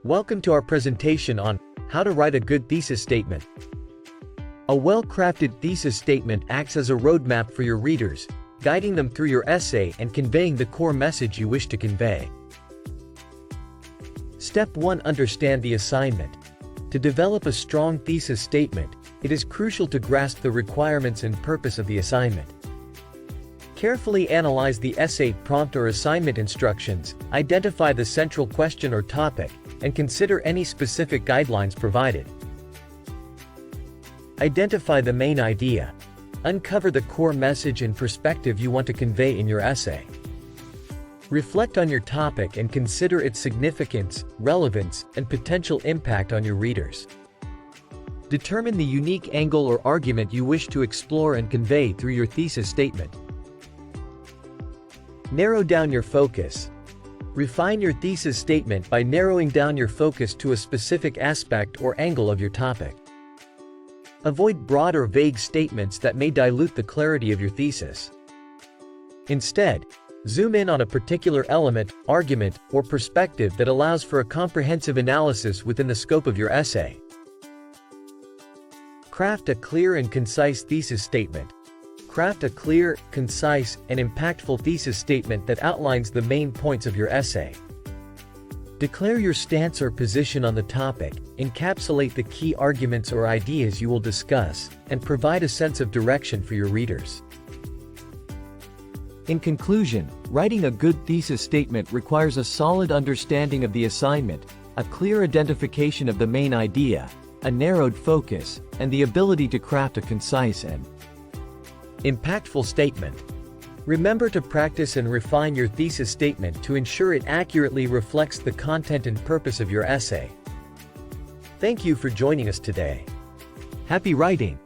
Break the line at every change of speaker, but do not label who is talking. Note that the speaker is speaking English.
Welcome to our presentation on how to write a good thesis statement. A well-crafted thesis statement acts as a roadmap for your readers, guiding them through your essay and conveying the core message you wish to convey. Step 1. Understand the assignment. To develop a strong thesis statement, it is crucial to grasp the requirements and purpose of the assignment. Carefully analyze the essay prompt or assignment instructions, identify the central question or topic, and consider any specific guidelines provided. Identify the main idea. Uncover the core message and perspective you want to convey in your essay. Reflect on your topic and consider its significance, relevance, and potential impact on your readers. Determine the unique angle or argument you wish to explore and convey through your thesis statement. Narrow down your focus. Refine your thesis statement by narrowing down your focus to a specific aspect or angle of your topic. Avoid broad or vague statements that may dilute the clarity of your thesis. Instead, zoom in on a particular element, argument, or perspective that allows for a comprehensive analysis within the scope of your essay. Craft a clear and concise thesis statement. Craft a clear, concise, and impactful thesis statement that outlines the main points of your essay. Declare your stance or position on the topic, encapsulate the key arguments or ideas you will discuss, and provide a sense of direction for your readers. In conclusion, writing a good thesis statement requires a solid understanding of the assignment, a clear identification of the main idea, a narrowed focus, and the ability to craft a concise and impactful statement. Remember to practice and refine your thesis statement to ensure it accurately reflects the content and purpose of your essay. Thank you for joining us today. Happy writing!